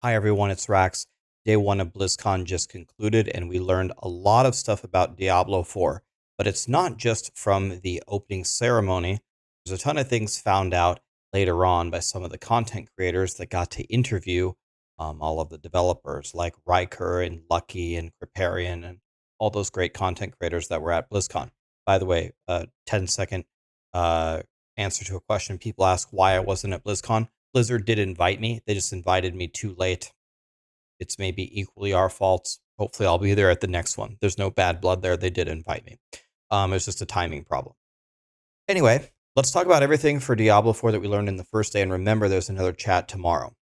Hi everyone, it's Rax. Day one of BlizzCon just concluded and we learned a lot of stuff about Diablo 4. But it's not just from the opening ceremony. There's a ton of things found out later on by some of the content creators that got to interview all of the developers like Riker and Lucky and Kriparian and all those great content creators that were at BlizzCon. By the way, 10-second answer to a question. People ask why I wasn't at BlizzCon. Blizzard did invite me. They just invited me too late. It's maybe equally our fault. Hopefully, I'll be there at the next one. There's no bad blood there. They did invite me. It's just a timing problem. Anyway, let's talk about everything for Diablo 4 that we learned in the first day. And remember, there's another chat tomorrow.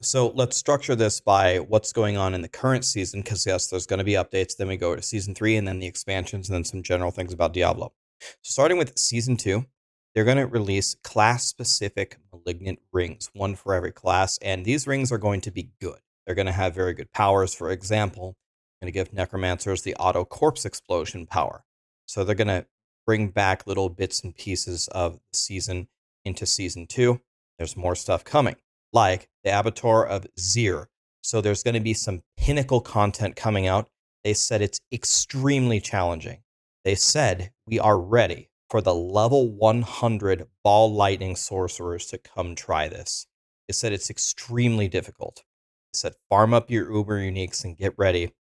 So let's structure this by what's going on in the current season, because yes, there's going to be updates. Then we go to season 3 and then the expansions and then some general things about Diablo. So starting with season 2, they're going to release class-specific malignant rings, one for every class, and these rings are going to be good. They're going to have very good powers. For example, going to give necromancers the auto corpse explosion power. So they're going to bring back little bits and pieces of the season into season 2. There's more stuff coming, like the Avatar of Zir. So there's going to be some Pinnacle content coming out. They said it's extremely challenging. They said we are ready for the level 100 ball lightning sorcerers to come try this. They said it's extremely difficult. They said farm up your uber uniques and get ready.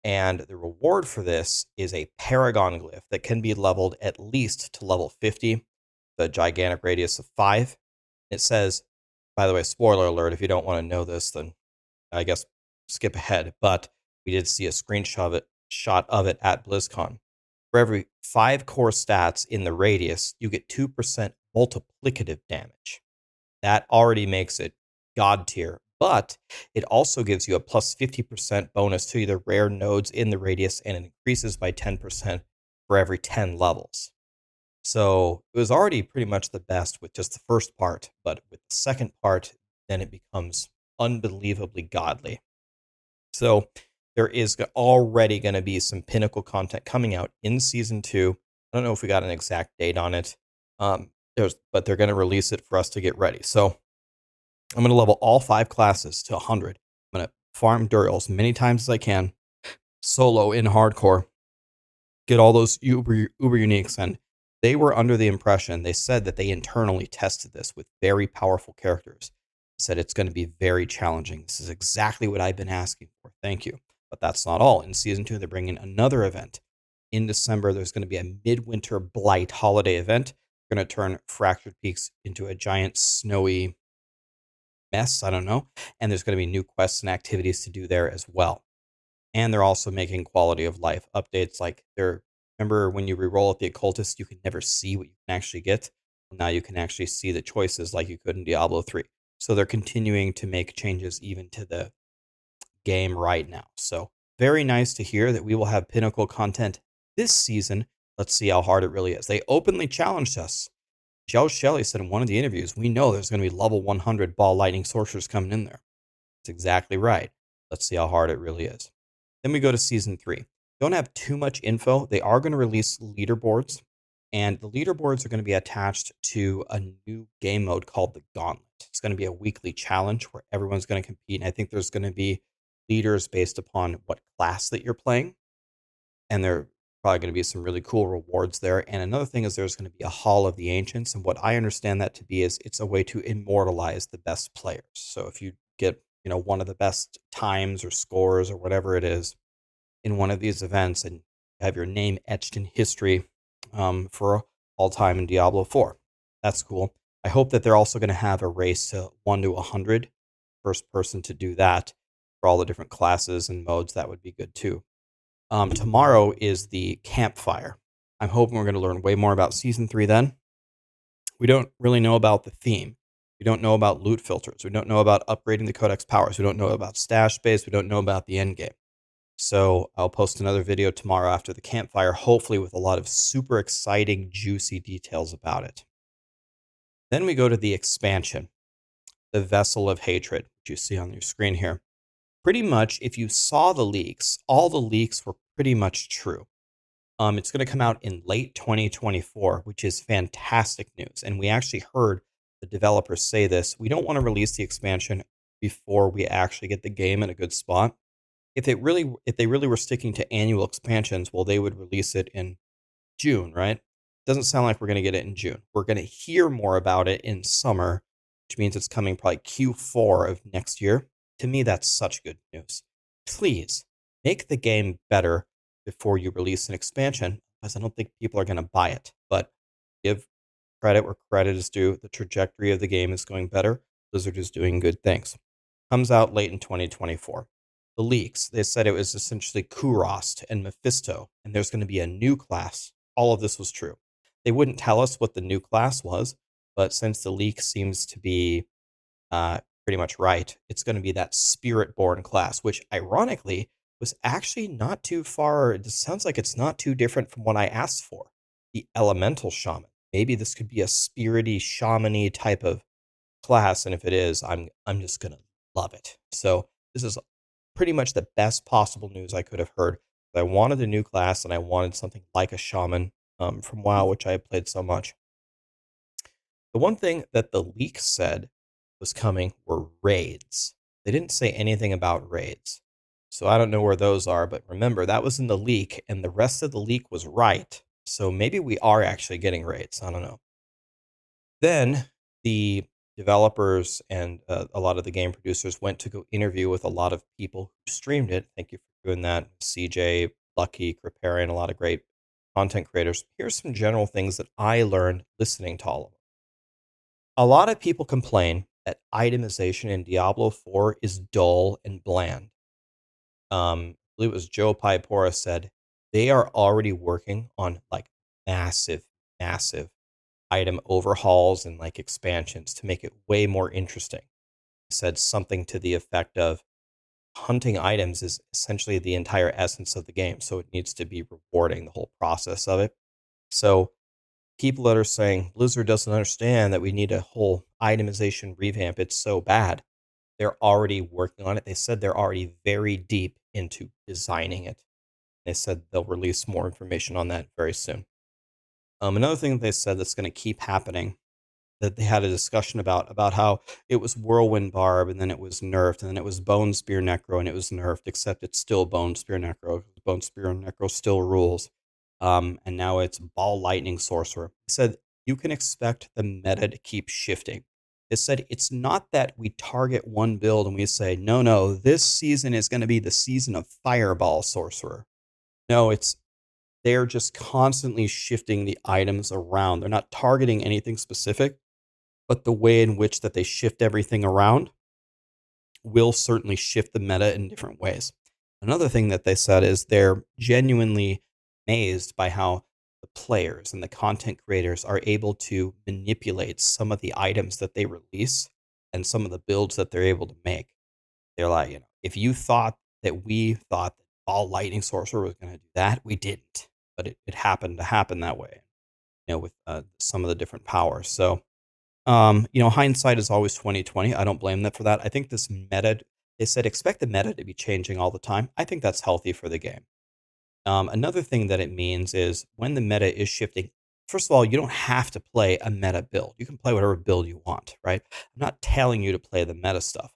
And the reward for this is a paragon glyph that can be leveled at least to level 50, the gigantic radius of 5. It says, by the way, spoiler alert, if you don't want to know this, then I guess skip ahead. But we did see a screenshot of it at BlizzCon. For every 5 core stats in the radius, you get 2% multiplicative damage. That already makes it god tier, but it also gives you a plus 50% bonus to the rare nodes in the radius, and it increases by 10% for every 10 levels. So it was already pretty much the best with just the first part, but with the second part, then it becomes unbelievably godly. So there is already going to be some Pinnacle content coming out in season 2. I don't know if we got an exact date on it, but they're going to release it for us to get ready. So I'm going to level all 5 classes to 100. I'm going to farm Duriels many times as I can, solo in hardcore, get all those uber uniques. And they were under the impression, they said that they internally tested this with very powerful characters. Said it's going to be very challenging. This is exactly what I've been asking for. Thank you. But that's not all. In season 2, they're bringing another event. In December, there's going to be a midwinter blight holiday event. They're going to turn Fractured Peaks into a giant snowy mess. I don't know. And there's going to be new quests and activities to do there as well. And they're also making quality of life updates. Like remember when you reroll at the occultist, you can never see what you can actually get. Well, now you can actually see the choices like you could in Diablo 3. So they're continuing to make changes even to the game right now. So very nice to hear that we will have Pinnacle content this season. Let's see how hard it really is. They openly challenged us. Joe Shelley said in one of the interviews, we know there's going to be level 100 ball lightning sorcerers coming in there. That's exactly right. Let's see how hard it really is. Then we go to season 3. Don't have too much info. They are going to release leaderboards, and the leaderboards are going to be attached to a new game mode called the Gauntlet. It's going to be a weekly challenge where everyone's going to compete. And I think there's going to be leaders based upon what class that you're playing. And there are probably going to be some really cool rewards there. And another thing is there's going to be a Hall of the Ancients. And what I understand that to be is it's a way to immortalize the best players. So if you get, one of the best times or scores or whatever it is in one of these events and have your name etched in history for all time in Diablo 4. That's cool. I hope that they're also going to have a race to 1 to 100. First person to do that for all the different classes and modes. That would be good too. Tomorrow is the campfire. I'm hoping we're going to learn way more about season 3 then. We don't really know about the theme. We don't know about loot filters. We don't know about upgrading the codex powers. We don't know about stash space. We don't know about the end game. So I'll post another video tomorrow after the campfire, hopefully with a lot of super exciting, juicy details about it. Then we go to the expansion, the Vessel of Hatred, which you see on your screen here. Pretty much, if you saw the leaks, all the leaks were pretty much true. It's going to come out in late 2024, which is fantastic news. And we actually heard the developers say this. We don't want to release the expansion before we actually get the game in a good spot. If they really were sticking to annual expansions, well, they would release it in June, right? Doesn't sound like we're going to get it in June. We're going to hear more about it in summer, which means it's coming probably Q4 of next year. To me, that's such good news. Please make the game better before you release an expansion, because I don't think people are going to buy it. But give credit where credit is due. The trajectory of the game is going better. Blizzard is doing good things. Comes out late in 2024. The leaks, they said it was essentially Kurost and Mephisto, and there's going to be a new class. All of this was true. They wouldn't tell us what the new class was, but since the leak seems to be pretty much right, it's going to be that Spirit-born class, which ironically was actually not too far. It sounds like it's not too different from what I asked for. The Elemental Shaman. Maybe this could be a spirity, shamany type of class, and if it is, I'm just gonna love it. So this is pretty much the best possible news I could have heard. I wanted a new class, and I wanted something like a shaman from WoW, which I have played so much. The one thing that the leak said was coming were raids. They didn't say anything about raids. So I don't know where those are, but remember, that was in the leak, and the rest of the leak was right. So maybe we are actually getting raids. I don't know. Then the developers and a lot of the game producers went to go interview with a lot of people who streamed it. Thank you for doing that, CJ, Lucky, Kriparian, a lot of great content creators. Here's some general things that I learned listening to all of them. A lot of people complain that itemization in Diablo 4 is dull and bland. I believe it was Joe Pypora said they are already working on like massive, massive item overhauls and like expansions to make it way more interesting. He said something to the effect of hunting items is essentially the entire essence of the game, so it needs to be rewarding, the whole process of it. So people that are saying Blizzard doesn't understand that we need a whole itemization revamp, it's so bad. They're already working on it. They said they're already very deep into designing it. They said they'll release more information on that very soon. Another thing that they said that's going to keep happening, that they had a discussion about how it was Whirlwind Barb, and then it was nerfed, and then it was Bone Spear Necro, and it was nerfed, except it's still Bone Spear Necro. Bone Spear Necro still rules. And now it's Ball Lightning Sorcerer. They said you can expect the meta to keep shifting. They said it's not that we target one build and we say, no, this season is going to be the season of Fireball Sorcerer. No, they're just constantly shifting the items around. They're not targeting anything specific, but the way in which that they shift everything around will certainly shift the meta in different ways. Another thing that they said is they're genuinely amazed by how the players and the content creators are able to manipulate some of the items that they release and some of the builds that they're able to make. They're like, if you thought that we thought that Ball Lightning Sorcerer was going to do that, we didn't. But it happened to happen that way, with some of the different powers. So, hindsight is always 2020. I don't blame them for that. I think this meta, they said, expect the meta to be changing all the time. I think that's healthy for the game. Another thing that it means is when the meta is shifting, first of all, you don't have to play a meta build. You can play whatever build you want, right? I'm not telling you to play the meta stuff.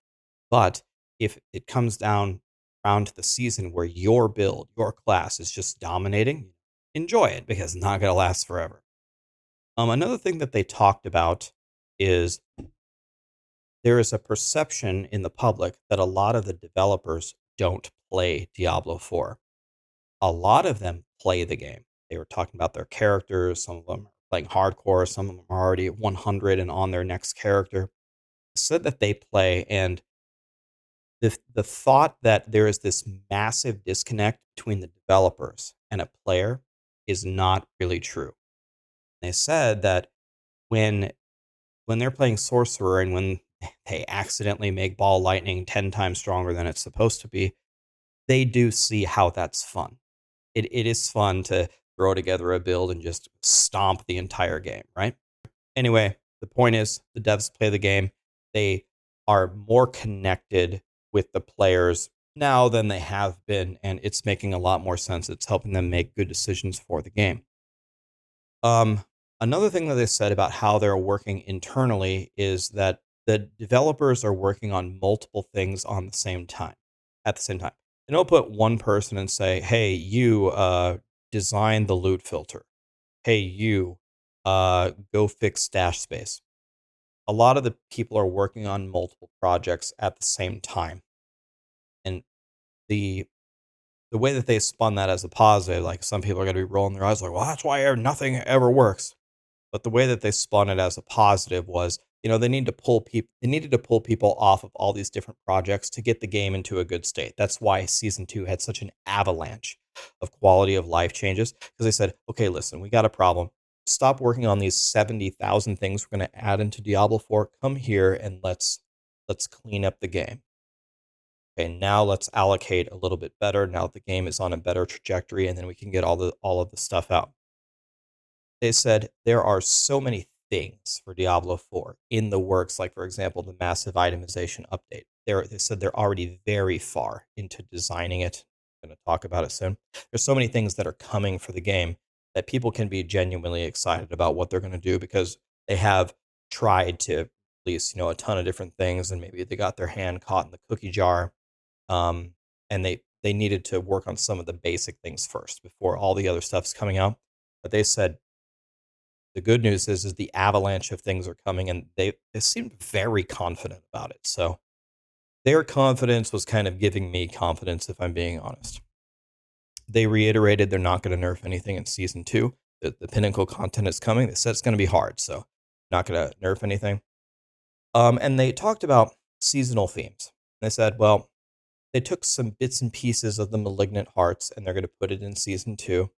But if it comes down around to the season where your build, your class is just dominating, enjoy it because it's not going to last forever. Another thing that they talked about is there is a perception in the public that a lot of the developers don't play Diablo 4. A lot of them play the game. They were talking about their characters. Some of them are playing hardcore. Some of them are already at 100 and on their next character. Said that they play, and the thought that there is this massive disconnect between the developers and a player is not really true. They said that when they're playing Sorcerer and when they accidentally make Ball Lightning 10 times stronger than it's supposed to be, they do see how that's fun. It is fun to throw together a build and just stomp the entire game, right? Anyway, the point is the devs play the game. They are more connected with the players now than they have been, and it's making a lot more sense. It's helping them make good decisions for the game. Another thing that they said about how they're working internally is that the developers are working on multiple things on the same time at the same time. They don't put one person and say, "Hey, you design the loot filter. Hey, you go fix stash space." A lot of the people are working on multiple projects at the same time, and the the way that they spun that as a positive, like some people are going to be rolling their eyes, like, "Well, that's why nothing ever works." But the way that they spun it as a positive was, they need to pull people. They needed to pull people off of all these different projects to get the game into a good state. That's why season two had such an avalanche of quality of life changes, because they said, "Okay, listen, we got a problem. Stop working on these 70,000 things we're going to add into Diablo 4. Come here and let's clean up the game. Okay, now let's allocate a little bit better. Now the game is on a better trajectory, and then we can get all of the stuff out." They said there are so many things for Diablo 4 in the works, like, for example, the massive itemization update. They said they're already very far into designing it. I'm going to talk about it soon. There's so many things that are coming for the game that people can be genuinely excited about what they're going to do, because they have tried to release, a ton of different things, and maybe they got their hand caught in the cookie jar, um, and they needed to work on some of the basic things first before all the other stuff's coming out. But they said the good news is the avalanche of things are coming, and they seemed very confident about it. So their confidence was kind of giving me confidence, if I'm being honest. They reiterated they're not going to nerf anything in season two. The Pinnacle content is coming. They said it's going to be hard, so not going to nerf anything. And they talked about seasonal themes. They said, well, they took some bits and pieces of the Malignant Hearts, and they're going to put it in season two.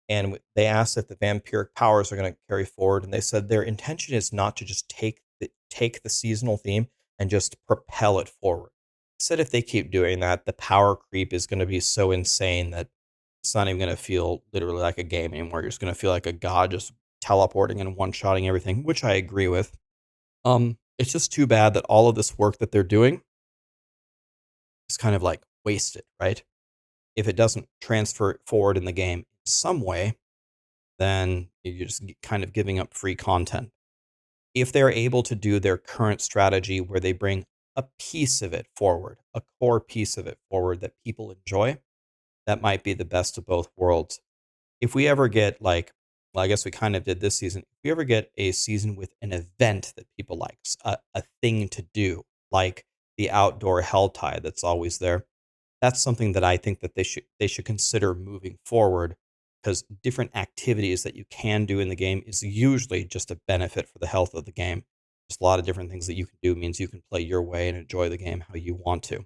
And they asked if the vampiric powers are going to carry forward, and they said their intention is not to just take the seasonal theme and just propel it forward. Said if they keep doing that, the power creep is going to be so insane that it's not even going to feel literally like a game anymore. You're just going to feel like a god just teleporting and one-shotting everything, which I agree with. It's just too bad that all of this work that they're doing is kind of like wasted, right? If it doesn't transfer forward in the game in some way, then you're just kind of giving up free content. If they're able to do their current strategy where they bring a piece of it forward, a core piece of it forward that people enjoy, that might be the best of both worlds. If we ever get I guess we kind of did this season. If we ever get a season with an event that people like, a thing to do, like the outdoor hell tide that's always there, that's something that I think that they should consider moving forward, because different activities that you can do in the game is usually just a benefit for the health of the game. Just a lot of different things that you can do means you can play your way and enjoy the game how you want to.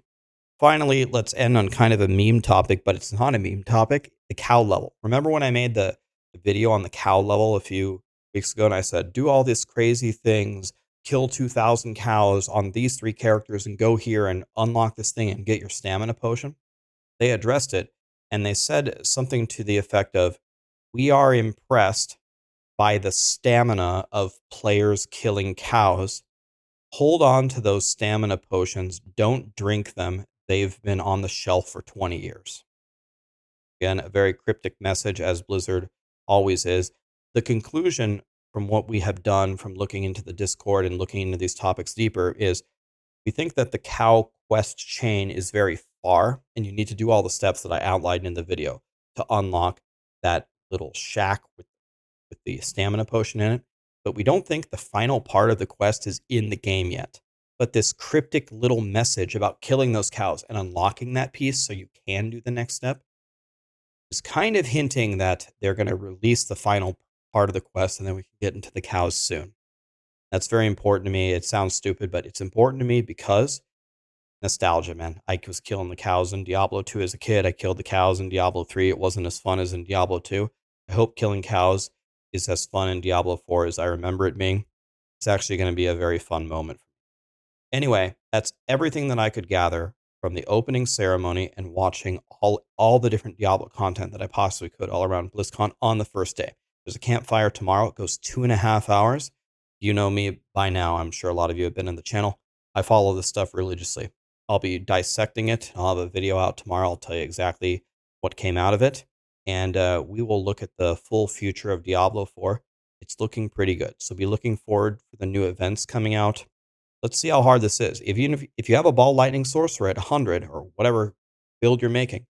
Finally, let's end on kind of a meme topic, but it's not a meme topic. The cow level. Remember when I made the video on the cow level a few weeks ago, and I said, do all these crazy things, kill 2,000 cows on these three characters, and go here and unlock this thing and get your stamina potion? They addressed it, and they said something to the effect of, we are impressed by the stamina of players killing cows. Hold on to those stamina potions. Don't drink them. They've been on the shelf for 20 years. Again, a very cryptic message, as Blizzard always is. The conclusion from what we have done from looking into the Discord and looking into these topics deeper is, we think that the cow quest chain is very far, and you need to do all the steps that I outlined in the video to unlock that little shack with the stamina potion in it. But we don't think the final part of the quest is in the game yet. But this cryptic little message about killing those cows and unlocking that piece so you can do the next step is kind of hinting that they're going to release the final part of the quest, and then we can get into the cows soon. That's very important to me. It sounds stupid, but it's important to me because nostalgia, man. I was killing the cows in Diablo 2 as a kid. I killed the cows in Diablo 3. It wasn't as fun as in Diablo 2. I hope killing cows is as fun in Diablo 4 as I remember it being. It's actually going to be a very fun moment. Anyway, that's everything that I could gather from the opening ceremony and watching all the different Diablo content that I possibly could all around BlizzCon on the first day. There's a campfire tomorrow. It goes 2.5 hours. You know me by now. I'm sure a lot of you have been in the channel. I follow this stuff religiously. I'll be dissecting it. I'll have a video out tomorrow. I'll tell you exactly what came out of it. And we will look at the full future of Diablo 4. It's looking pretty good. So be looking forward for the new events coming out. Let's see how hard this is. If you have a ball lightning sorcerer at 100 or whatever build you're making,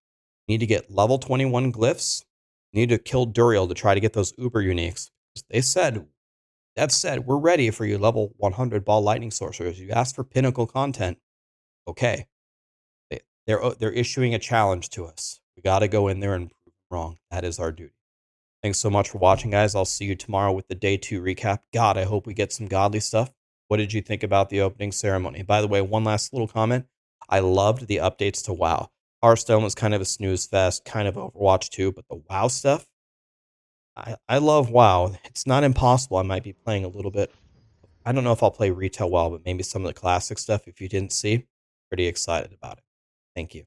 you need to get level 21 glyphs. You need to kill Duriel to try to get those uber uniques. They said, that said, we're ready for you level 100 ball lightning sorcerers. You asked for pinnacle content. Okay. They're issuing a challenge to us. We got to go in there and prove them wrong. That is our duty. Thanks so much for watching, guys. I'll see you tomorrow with the day 2 recap. God, I hope we get some godly stuff. What did you think about the opening ceremony? By the way, one last little comment. I loved the updates to WoW. Hearthstone was kind of a snooze fest, kind of Overwatch 2, but the WoW stuff, I love WoW. It's not impossible. I might be playing a little bit. I don't know if I'll play retail WoW, but maybe some of the classic stuff if you didn't see. Pretty excited about it. Thank you.